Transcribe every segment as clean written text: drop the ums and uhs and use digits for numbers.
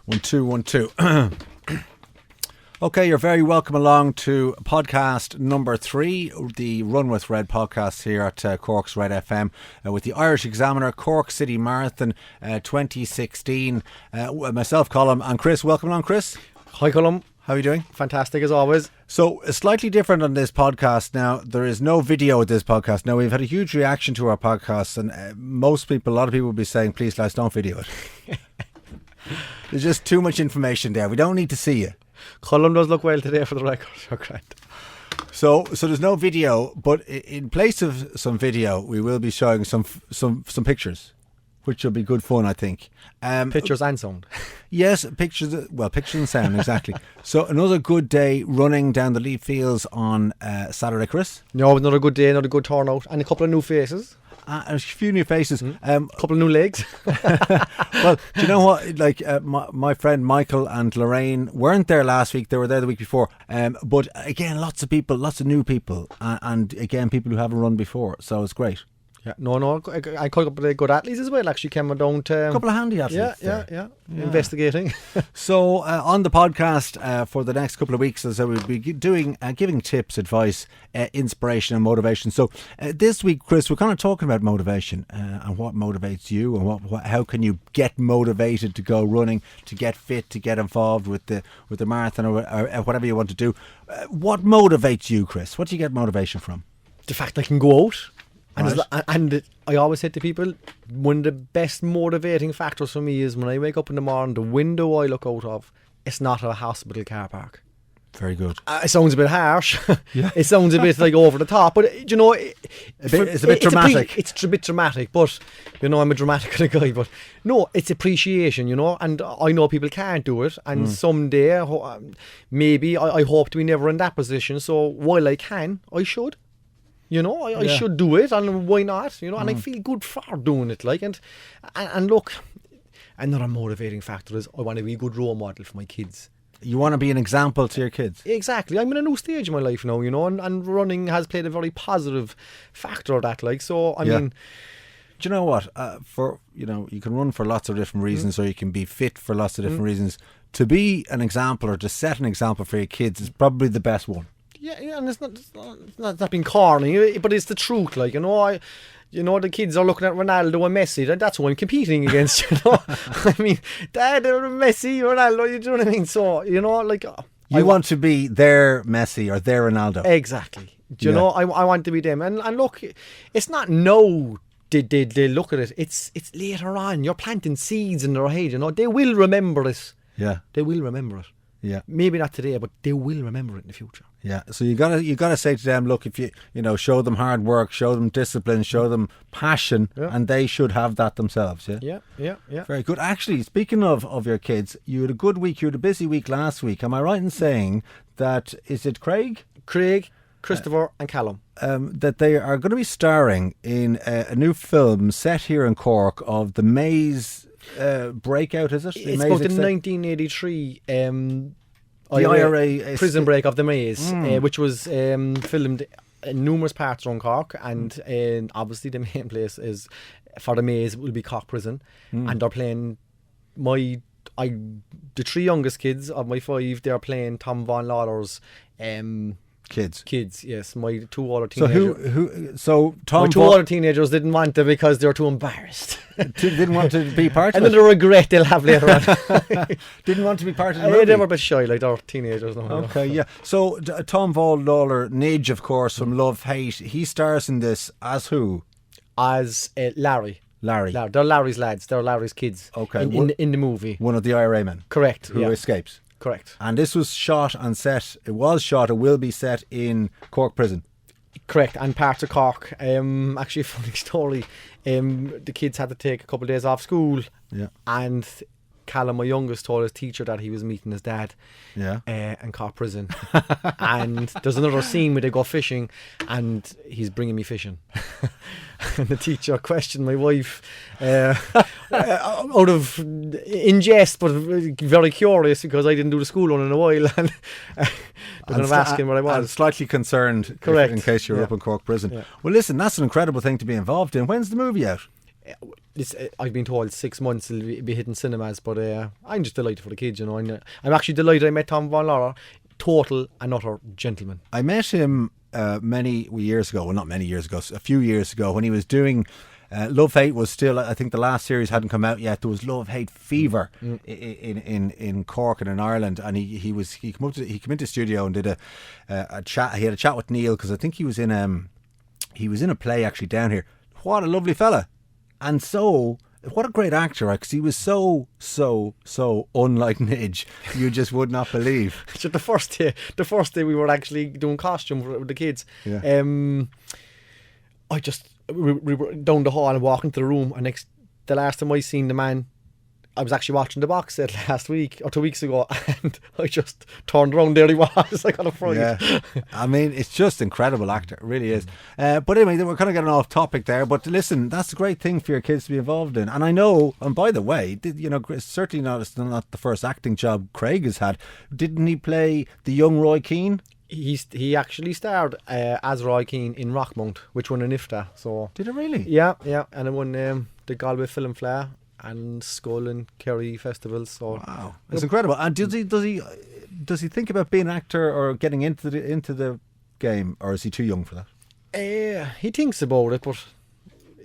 1, 2, 1, 2. Okay, you're very welcome along to podcast number 3, the Run with Red podcast here at Cork's Red FM with the Irish Examiner Cork City Marathon 2016. Myself, Colm, and Chris. Welcome along, Chris. Hi, Colm. How are you doing? Fantastic as always. So, slightly different on this podcast now. There is no video with this podcast. Now, we've had a huge reaction to our podcasts, and a lot of people will be saying, please, lads, don't video it. There's just too much information there. We don't need to see you. Colm does look well today for the record. Okay. So there's no video, but in place of some video, we will be showing some pictures, which will be good fun, I think. Pictures and sound. Yes, pictures and sound, exactly. So another good day running down the Leaf Fields on Saturday, Chris. No, another good day, another good turnout, and a couple of new faces. A few new faces. A couple of new legs. Well, do you know what? Like my friend Michael and Lorraine weren't there last week. They were there the week before. But again, lots of people, lots of new people. And again, people who haven't run before. So it's great. Yeah, I caught up with good athletes as well. Actually, came down to a couple of handy athletes. Yeah. Investigating. So on the podcast for the next couple of weeks, as I will be doing, giving tips, advice, inspiration, and motivation. So this week, Chris, we're kind of talking about motivation and what motivates you, and how can you get motivated to go running, to get fit, to get involved with the marathon or whatever you want to do. What motivates you, Chris? What do you get motivation from? The fact I can go out. Right. And I always say to people, one of the best motivating factors for me is when I wake up in the morning, the window I look out of, it's not a hospital car park. Very good. It sounds a bit harsh. Yeah. It sounds a bit like over the top, but you know, it's a bit dramatic. It's a bit dramatic, but you know, I'm a dramatic kind of guy. But no, it's appreciation, you know. And I know people can't do it, and someday, maybe I hope to be never in that position. So while I can, I should. You know, I should do it, and why not? You know, and I feel good for doing it. Like, and look, another motivating factor is I want to be a good role model for my kids. You want to be an example to your kids. Exactly. I'm in a new stage in my life now, you know, and running has played a very positive factor of that. Like, so I mean, do you know what? You can run for lots of different reasons, or you can be fit for lots of different reasons. To be an example or to set an example for your kids is probably the best one. Yeah, and it's not being corny, but it's the truth. Like, you know, the kids are looking at Ronaldo and Messi, and that's who I'm competing against. You know, I mean, Dad, Messi, Ronaldo. You know what I mean? So, you know, like, you want to be their Messi or their Ronaldo. Exactly. Do you know? I want to be them. And look, it's not no. They look at it. It's later on. You're planting seeds in their head. You know, they will remember this. Yeah, they will remember it. Yeah, maybe not today, but they will remember it in the future. Yeah, so you gotta say to them, look, if you show them hard work, show them discipline, show them passion, and they should have that themselves. Yeah. Very good. Actually, speaking of your kids, you had a good week. You had a busy week last week. Am I right in saying that is it Craig, Christopher, and Callum? That they are going to be starring in a new film set here in Cork of the Maze. Breakout, is it? It's about the 1983 the IRA prison break of the Maze, which was filmed in numerous parts around Cork, and obviously the main place is for the Maze will be Cork Prison, and they're playing the 3 youngest kids of my 5. They're playing Tom Vaughan Lawler's Kids, yes. My 2 other teenagers. My 2 other teenagers didn't want to because they were too embarrassed. Didn't want to be part of it. And then the regret they'll have later on. Didn't want to be part of the movie. They were a bit shy, like they're teenagers now. Okay, yeah. So Tom Vaughan Lawler, Nidge, of course, from Love Hate, he stars in this as who? As Larry. They're Larry's lads. They're Larry's kids. Okay. In the movie. One of the IRA men. Correct. Who escapes. Correct. And this was shot and set. It will be set in Cork Prison. Correct, and parts of Cork. Actually, a funny story. The kids had to take a couple of days off school. Yeah. And Callum, my youngest, told his teacher that he was meeting his dad. Yeah. In Cork Prison. And there's another scene where they go fishing, and he's bringing me fishing. And the teacher questioned my wife out of in jest, but very curious because I didn't do the school run in a while, and they're kind of asking what I was. And slightly concerned. Correct. In case you're up in Cork Prison. Yeah. Well, listen, that's an incredible thing to be involved in. When's the movie out? I've been told 6 months it'll be hitting cinemas, but I'm just delighted for the kids, you know. I'm actually delighted I met Tom Von Laura, total and utter gentleman. I met him many years ago, well not many years ago, a few years ago when he was doing Love Hate was still, I think the last series hadn't come out yet. There was Love Hate Fever in Cork and in Ireland, and he came into the studio and did a chat. He had a chat with Neil because I think he was in a play actually down here. What a lovely fella, and so what a great actor, because he was so unlike Nidge, you just would not believe. So the first day we were actually doing costume with the kids. Yeah. We were down the hall and walking to the room, and the last time I seen the man, I was actually watching the box set last week or 2 weeks ago, and I just turned around, there he was. I got a fright. Yeah. I mean, it's just incredible actor, it really is. But anyway, we're kind of getting off topic there, but listen, that's a great thing for your kids to be involved in. And I know, and by the way, certainly not the first acting job Craig has had. Didn't he play the young Roy Keane? He actually starred as Roy Keane in Rockmount, which won an IFTA. So did it really? Yeah, and it won the Galway Film Fleadh and Skull and Kerry festivals. So wow, it's incredible. And does he think about being an actor or getting into the game, or is he too young for that? He thinks about it, but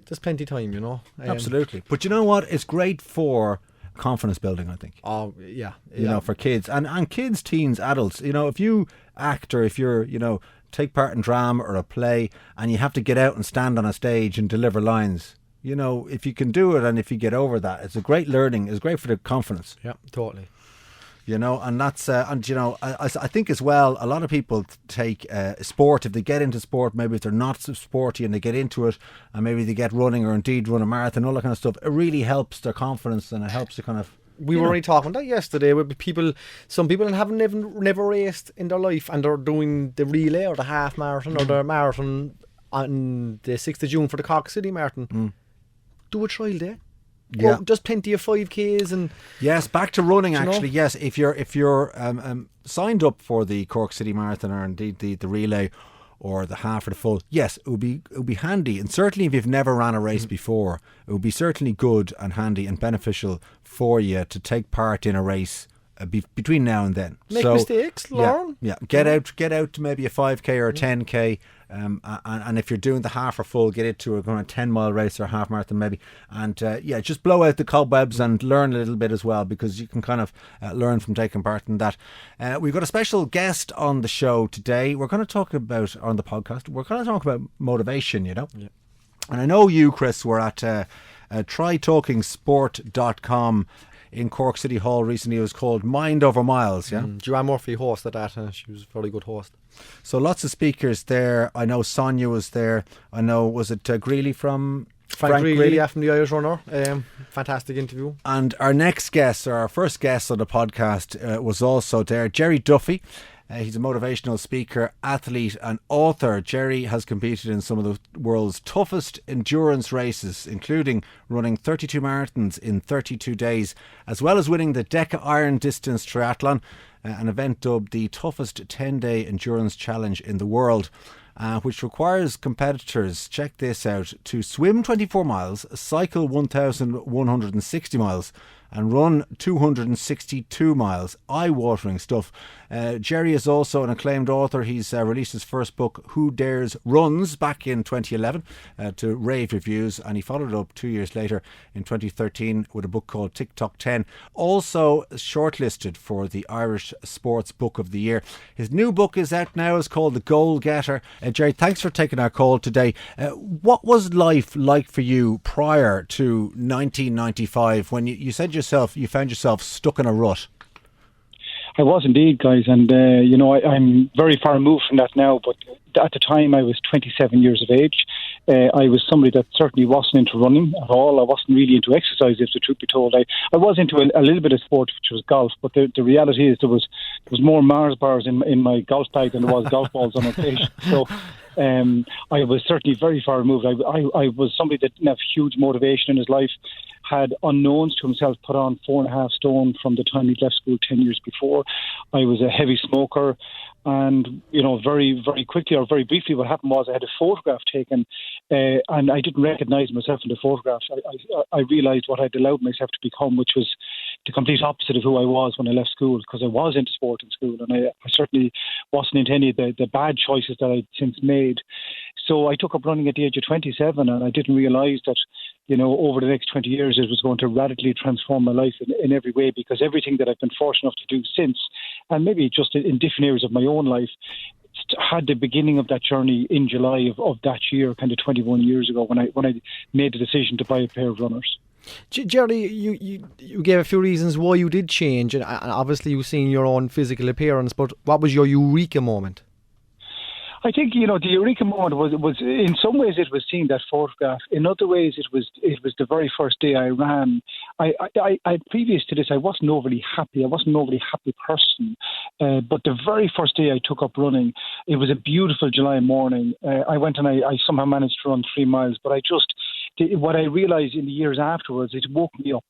there's plenty of time, you know. Absolutely. But you know what? It's great for confidence building, I think. Oh yeah. You know, for kids and kids, teens, adults. You know, if you act or if you're, take part in drama or a play and you have to get out and stand on a stage and deliver lines, if you can do it and if you get over that, it's a great learning. It's great for the confidence. Yeah, totally. And that's I think as well, a lot of people take sport, if they get into sport, maybe if they're not so sporty and they get into it and maybe they get running or indeed run a marathon, all that kind of stuff, it really helps their confidence and it helps to kind of... We were only talking about that yesterday with some people haven't never raced in their life and they're doing the relay or the half marathon or the marathon on the 6th of June for the Cork City Marathon. Do a trial day. Yeah, just plenty of 5Ks and yes, back to running actually. Yes, if you're signed up for the Cork City Marathon or indeed the relay or the half or the full, yes, it would be handy, and certainly if you've never ran a race before, it would be certainly good and handy and beneficial for you to take part in a race between now and then. Make mistakes, learn. Yeah, get out to maybe a 5K or a 10K. And if you're doing the half or full, get into a 10-mile race or a half marathon maybe, and just blow out the cobwebs and learn a little bit as well, because you can kind of learn from taking part in that. We've got a special guest on the show today. We're going to talk about, on the podcast, we're going to talk about motivation, Yeah. And I know you, Chris, were at trytalkingsport.com in Cork City Hall recently. It was called Mind Over Miles, yeah? Joanne Murphy hosted that, she was a very good host. So lots of speakers there. I know Sonia was there. I know, was it Greeley from... Frank Greeley, from the Irish Runner. Fantastic interview. And our next guest, or our first guest on the podcast, was also there, Gerry Duffy. He's a motivational speaker, athlete and author. Gerry has competed in some of the world's toughest endurance races, including running 32 marathons in 32 days, as well as winning the Deca Iron Distance Triathlon, an event dubbed the toughest 10-day endurance challenge in the world, which requires competitors, check this out, to swim 24 miles, cycle 1,160 miles, and run 262 miles. Eye-watering stuff. Gerry is also an acclaimed author. He's released his first book, Who Dares Runs, back in 2011 to rave reviews, and he followed it up 2 years later in 2013 with a book called TikTok 10, also shortlisted for the Irish Sports Book of the Year. His new book is out now. It's called The Goal Getter. Gerry, thanks for taking our call today. What was life like for you prior to 1995 when you said yourself you found yourself stuck in a rut? I was indeed, guys, and I'm very far removed from that now, but at the time I was 27 years of age. I was somebody that certainly wasn't into running at all. I wasn't really into exercise, if the truth be told. I was into a little bit of sport, which was golf, but the reality is there was more Mars bars in my golf bag than there was golf balls on occasion. So I was certainly very far removed. I was somebody that didn't have huge motivation in his life, had unknowns to himself, put on 4.5 stone from the time he'd left school 10 years before. I was a heavy smoker. And, very, very quickly or very briefly, what happened was I had a photograph taken, and I didn't recognise myself in the photograph. I realised what I'd allowed myself to become, which was the complete opposite of who I was when I left school, because I was into sport in school, and I certainly wasn't into any of the bad choices that I'd since made. So I took up running at the age of 27, and I didn't realise that, over the next 20 years, it was going to radically transform my life in every way, because everything that I've been fortunate enough to do since, and maybe just in different areas of my own life, had the beginning of that journey in July of that year, kind of 21 years ago, when I made the decision to buy a pair of runners. Gerry, you gave a few reasons why you did change, and obviously you've seen your own physical appearance, but what was your eureka moment? I think, the eureka moment was in some ways it was seeing that photograph. In other ways, it was the very first day I ran. I previous to this, I wasn't overly happy. I wasn't an overly happy person. But the very first day I took up running, it was a beautiful July morning. I went and I somehow managed to run 3 miles. But what I realised in the years afterwards, it woke me up.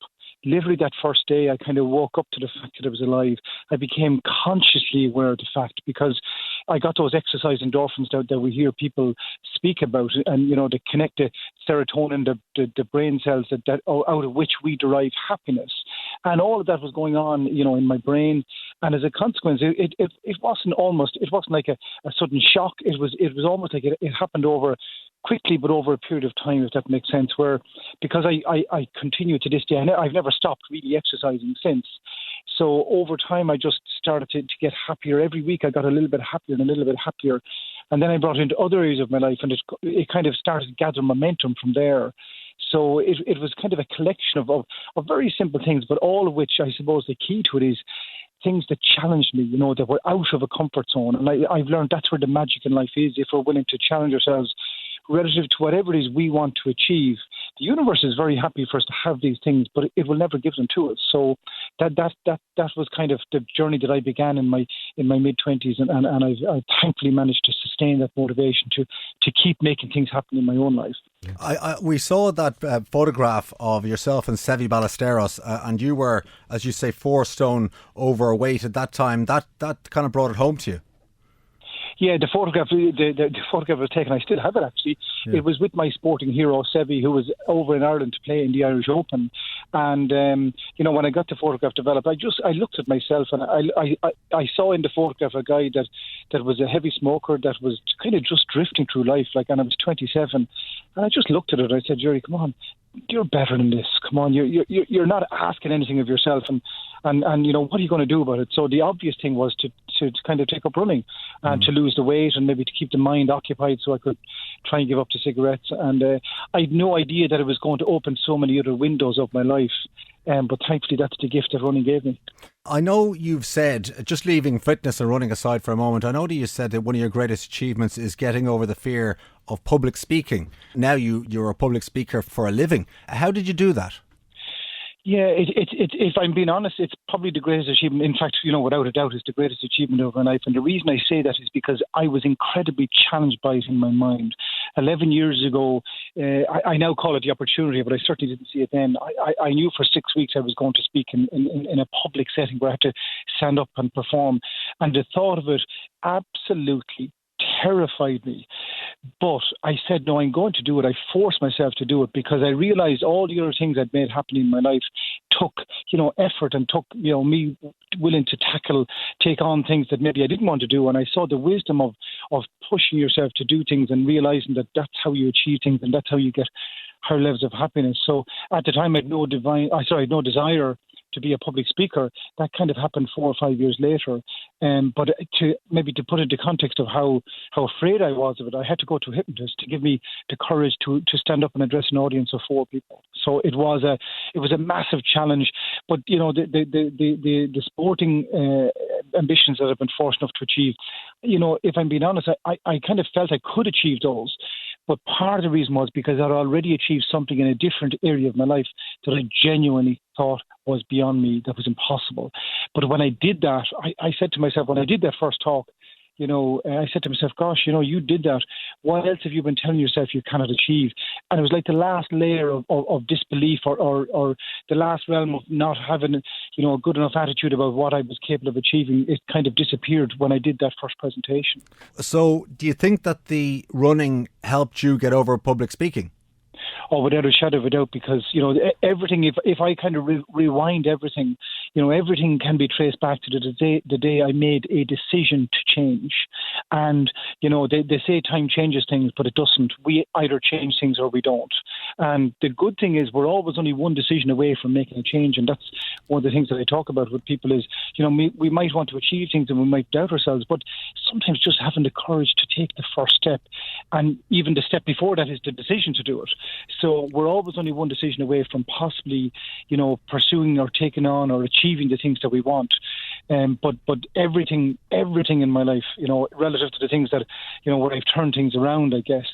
Literally that first day, I kind of woke up to the fact that I was alive. I became consciously aware of the fact, because I got those exercise endorphins that we hear people speak about, and they connect the serotonin, the brain cells that out of which we derive happiness, and all of that was going on, in my brain. And as a consequence, it wasn't like a sudden shock. It was almost like it happened over quickly, but over a period of time, if that makes sense. Where, because I continue to this day, I've never stopped really exercising since. So over time, I just started to get happier. Every week I got a little bit happier and a little bit happier. And then I brought it into other areas of my life, and it kind of started to gather momentum from there. So it was kind of a collection of very simple things, but all of which, I suppose the key to it is things that challenged me, that were out of a comfort zone. And I've learned that's where the magic in life is, if we're willing to challenge ourselves relative to whatever it is we want to achieve. The universe is very happy for us to have these things, but it will never give them to us. So that was kind of the journey that I began in my mid-20s, and I've thankfully managed to sustain that motivation to keep making things happen in my own life. We saw that photograph of yourself and Sevi Ballesteros, and you were, as you say, 4 stone overweight at that time. That kind of brought it home to you. Yeah, the photograph was taken. I still have it, actually. Yeah. It was with my sporting hero, Sevi, who was over in Ireland to play in the Irish Open. And, when I got the photograph developed, I looked at myself, and I saw in the photograph a guy that was a heavy smoker, that was kind of just drifting through life, and I was 27. And I just looked at it. I said, Gerry, come on, you're better than this. Come on, you're not asking anything of yourself, and what are you going to do about it? So the obvious thing was to kind of take up running and to lose the weight, and maybe to keep the mind occupied so I could try and give up the cigarettes. And I had no idea that it was going to open so many other windows of my life. But thankfully, that's the gift that running gave me. I know you've said, just leaving fitness and running aside for a moment, I know that you said that one of your greatest achievements is getting over the fear of public speaking. Now you're a public speaker for a living. How did you do that? Yeah, if I'm being honest, it's probably the greatest achievement. In fact, without a doubt, it's the greatest achievement of my life. And the reason I say that is because I was incredibly challenged by it in my mind. 11 years ago, I now call it the opportunity, but I certainly didn't see it then. I knew for 6 weeks I was going to speak in a public setting where I had to stand up and perform. And the thought of it absolutely terrified me. But I said, no, I'm going to do it. I forced myself to do it because I realised all the other things I'd made happen in my life took, effort, and took, me willing to take on things that maybe I didn't want to do. And I saw the wisdom of pushing yourself to do things and realising that that's how you achieve things and that's how you get higher levels of happiness. So at the time I had no desire to be a public speaker. That kind of happened 4 or 5 years later. But to put it into context of how afraid I was of it, I had to go to a hypnotist to give me the courage to stand up and address an audience of 4 people. So it was a massive challenge. But the sporting ambitions that I've been fortunate enough to achieve, if I'm being honest, I kind of felt I could achieve those. But part of the reason was because I'd already achieved something in a different area of my life that I genuinely thought was beyond me, that was impossible. But when I did that, I said to myself, when I did that first talk, I said to myself, gosh, you did that. What else have you been telling yourself you cannot achieve? And it was like the last layer of disbelief or the last realm of not having, a good enough attitude about what I was capable of achieving. It kind of disappeared when I did that first presentation. So do you think that the running helped you get over public speaking? Oh, without a shadow of a doubt, because, everything, if I kind of rewind everything, everything can be traced back to the day I made a decision to change. And, they say time changes things, but it doesn't. We either change things or we don't. And the good thing is we're always only one decision away from making a change. And that's one of the things that I talk about with people is, we might want to achieve things and we might doubt ourselves, but sometimes just having the courage to take the first step. And even the step before that is the decision to do it. So we're always only one decision away from possibly, pursuing or taking on or achieving the things that we want. But everything in my life, relative to the things that, where I've turned things around, I guess,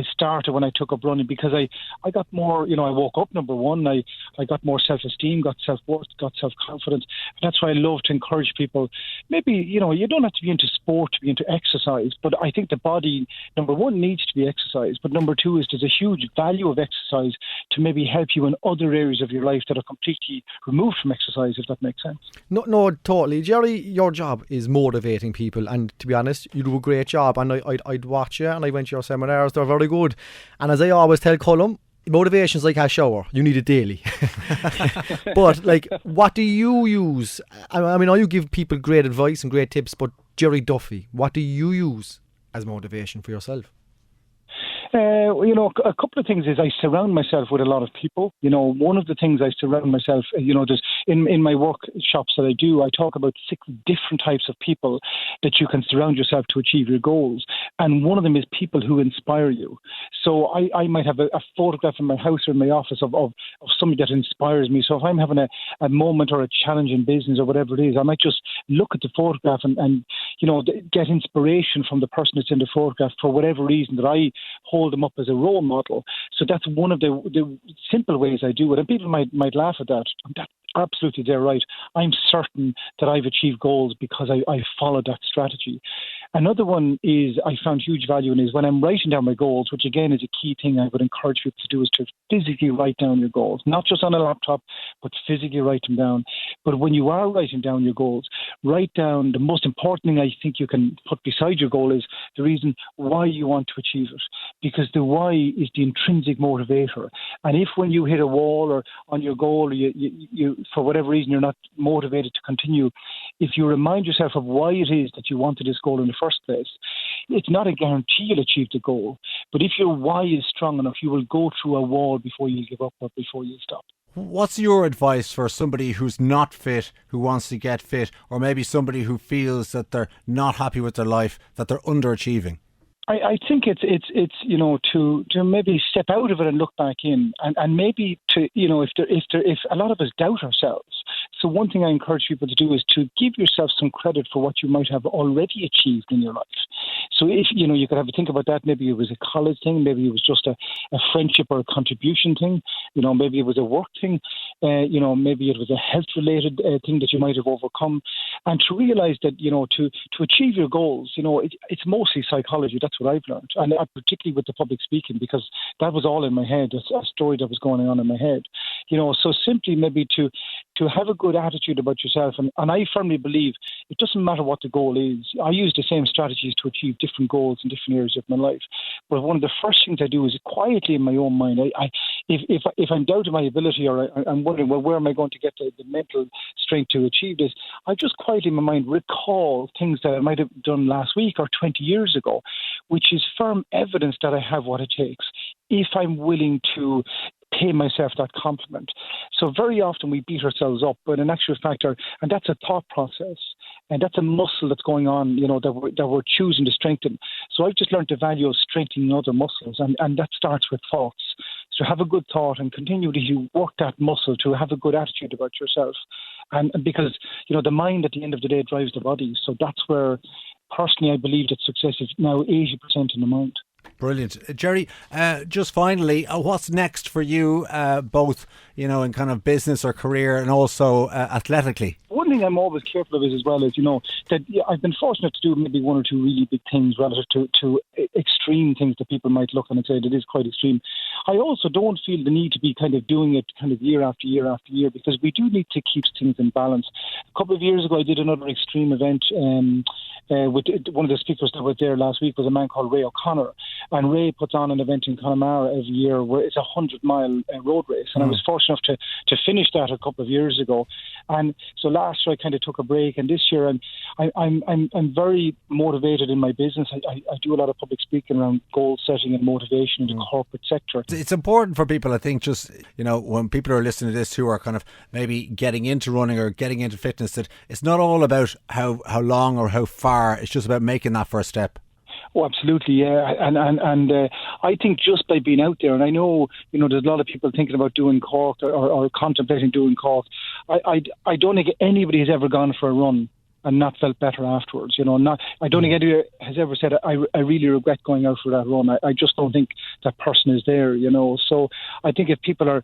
started when I took up running, because I got more, I woke up, number one, I got more self-esteem, got self-worth, got self-confidence. And that's why I love to encourage people. Maybe, you don't have to be into sport to be into exercise, but I think the body, number one, needs to be exercised. But number two is there's a huge value of exercise to maybe help you in other areas of your life that are completely removed from exercise, if that makes sense. No, totally. Gerry, your job is motivating people, and to be honest, you do a great job, and I'd watch you, and I went to your seminars, they're very good. And as I always tell Colm, motivation's like a shower, you need it daily. But what do you use? I mean, you give people great advice and great tips, but Gerry Duffy, what do you use as motivation for yourself? A couple of things is I surround myself with a lot of people. One of the things I surround myself, there's in my workshops that I do, I talk about 6 different types of people that you can surround yourself to achieve your goals. And one of them is people who inspire you. So I might have a photograph in my house or in my office of somebody that inspires me. So if I'm having a moment or a challenge in business or whatever it is, I might just look at the photograph and get inspiration from the person that's in the photograph for whatever reason that I hold them up as a role model. So that's one of the simple ways I do it. And people might laugh at that. That's absolutely they're right. I'm certain that I've achieved goals because I followed that strategy. Another one is I found huge value in is when I'm writing down my goals, which again is a key thing I would encourage people to do, is to physically write down your goals, not just on a laptop, but physically write them down. But when you are writing down your goals, write down the most important thing I think you can put beside your goal is the reason why you want to achieve it, because the why is the intrinsic motivator. And if when you hit a wall or on your goal, you for whatever reason you're not motivated to continue, if you remind yourself of why it is that you wanted this goal in the first place, it's not a guarantee you'll achieve the goal. But if your why is strong enough, you will go through a wall before you give up or before you stop. What's your advice for somebody who's not fit, who wants to get fit, or maybe somebody who feels that they're not happy with their life, that they're underachieving? I think it's to maybe step out of it and look back in, and maybe to if a lot of us doubt ourselves. So one thing I encourage people to do is to give yourself some credit for what you might have already achieved in your life. So if you could have a think about that. Maybe it was a college thing, maybe it was just a friendship or a contribution thing. Maybe it was a work thing. Maybe it was a health related thing that you might have overcome. And to realize that to achieve your goals, it's mostly psychology. That's what I've learned, and particularly with the public speaking, because that was all in my head, a story that was going on in my head. So simply maybe to have a good attitude about yourself, and I firmly believe it doesn't matter what the goal is. I use the same strategies to achieve different goals in different areas of my life. But one of the first things I do is quietly in my own mind, if I'm doubting my ability or I'm wondering, well, where am I going to get the mental strength to achieve this, I just quietly in my mind recall things that I might have done last week or 20 years ago, which is firm evidence that I have what it takes if I'm willing to pay myself that compliment. So very often we beat ourselves up, but in actual fact, and that's a thought process, and that's a muscle that's going on, that we're choosing to strengthen. So I've just learned the value of strengthening other muscles, and that starts with thoughts. So have a good thought and continue to work that muscle to have a good attitude about yourself. And because, the mind at the end of the day drives the body. So that's where, personally, I believe that success is now 80% in the mind. Brilliant. Gerry, just finally, what's next for you, both, in kind of business or career and also athletically? one thing I'm always careful of is as well is, that I've been fortunate to do maybe one or two really big things relative to extreme things that people might look and say that is quite extreme. I also don't feel the need to be kind of doing it kind of year after year after year, because we do need to keep things in balance. A couple of years ago, I did another extreme event with one of the speakers that was there last week was a man called Ray O'Connor, and Ray puts on an event in Connemara every year where it's a 100-mile road race, and I was fortunate enough to finish that a couple of years ago. And so last year I kind of took a break, and this year I'm very motivated in my business. I do a lot of public speaking around goal setting and motivation in the corporate sector. It's important for people, I think, just, when people are listening to this who are kind of maybe getting into running or getting into fitness, that it's not all about how long or how far. It's just about making that first step. Oh, absolutely, yeah. And I think just by being out there, and I know, there's a lot of people thinking about doing Cork or contemplating doing Cork. I don't think anybody has ever gone for a run and not felt better afterwards. I don't think anybody has ever said, I really regret going out for that run. I just don't think that person is there, So I think if people are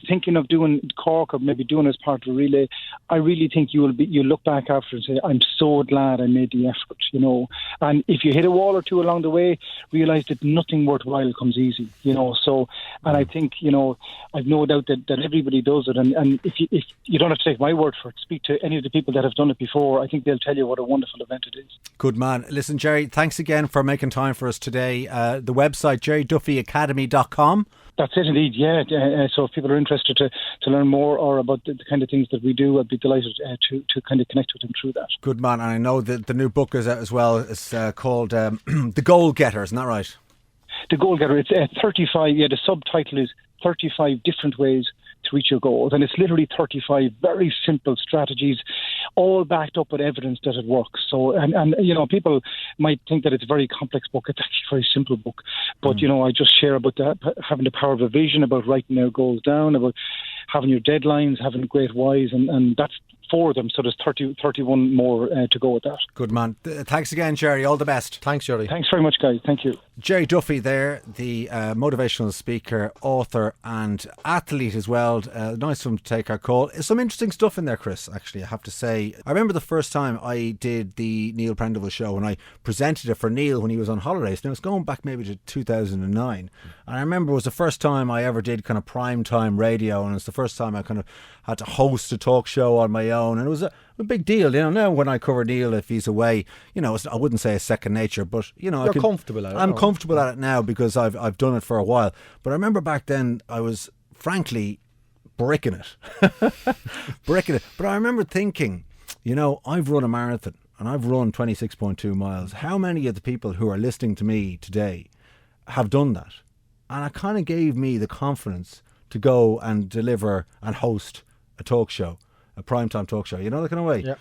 thinking of doing Cork or maybe doing as part of a relay, I really think you'll look back after and say, I'm so glad I made the effort, And if you hit a wall or two along the way, realise that nothing worthwhile comes easy, So, and I think, I've no doubt that everybody does it. And if you don't have to take my word for it, speak to any of the people that have done it before. I think they'll tell you what a wonderful event it is. Good man. Listen, Gerry, thanks again for making time for us today. The website, GerryDuffyAcademy.com. That's it indeed, yeah. So if people are interested to learn more or about the kind of things that we do, I'd be delighted to kind of connect with them through that. Good man. And I know that the new book is out as well. It's called The Goal Getter, isn't that right? The Goal Getter. It's 35, the subtitle is 35 different ways to reach your goals, and it's literally 35 very simple strategies, all backed up with evidence that it works. So, and people might think that it's a very complex book. It's actually a very simple book, but I just share about having the power of a vision, about writing our goals down, about having your deadlines, having great whys, and that's 4 of them. So there's 31 more to go with that. Good man. Thanks again, Gerry. All the best. Thanks, Gerry. Thanks very much, guys. Thank you. Gerry Duffy there, the motivational speaker, author and athlete as well. Nice of him to take our call. Some interesting stuff in there, Chris, actually, I have to say. I remember the first time I did the Neil Prendeville show, and I presented it for Neil when he was on holidays. Now, it's going back maybe to 2009. And I remember it was the first time I ever did kind of prime time radio, and it's the first time I kind of had to host a talk show on my own, and it was a big deal. Now when I cover Neil, if he's away, I wouldn't say it's second nature, but you're comfortable at it. I'm comfortable at it now because I've done it for a while. But I remember back then I was frankly bricking it. But I remember thinking, I've run a marathon and I've run 26.2 miles. How many of the people who are listening to me today have done that? And it kind of gave me the confidence to go and deliver and host a talk show, a primetime talk show, that kind of way. Yeah.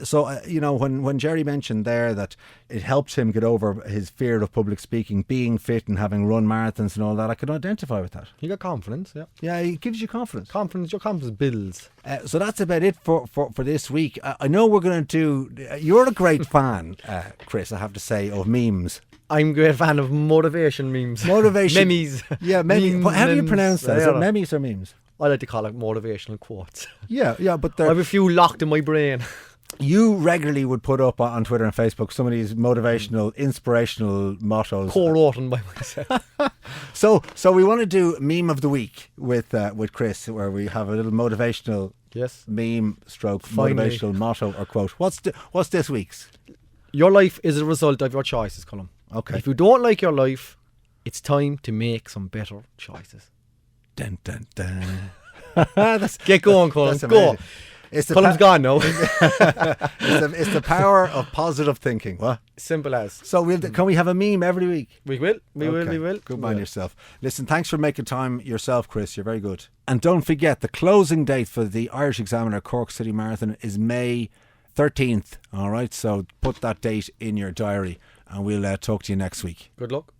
So when Gerry mentioned there that it helps him get over his fear of public speaking, being fit and having run marathons and all that, I could identify with that. You got confidence, yeah. Yeah, it gives you confidence. Your confidence builds. So that's about it for this week. I know we're going to do... You're a great fan, Chris, I have to say, of memes. I'm a great fan of motivation memes. Motivation. Memes. Yeah, memes. How do you pronounce that? Is it memes or memes? I like to call it motivational quotes. Yeah, but I have a few locked in my brain. You regularly would put up on Twitter and Facebook some of these motivational, inspirational mottos. Co-written by myself. So we want to do meme of the week with Chris, where we have a little motivational meme stroke motivational motto or quote. What's this week's? Your life is a result of your choices, Colm. Okay. If you don't like your life, it's time to make some better choices. Dun, dun, dun. Get going, Colm. Go. Colm's gone now. It's the power of positive thinking. What? Simple as. So can we have a meme every week? We will. We will. Good man yourself. Listen, thanks for making time yourself, Chris. You're very good. And don't forget, the closing date for the Irish Examiner Cork City Marathon is May 13th. All right, so put that date in your diary and we'll talk to you next week. Good luck.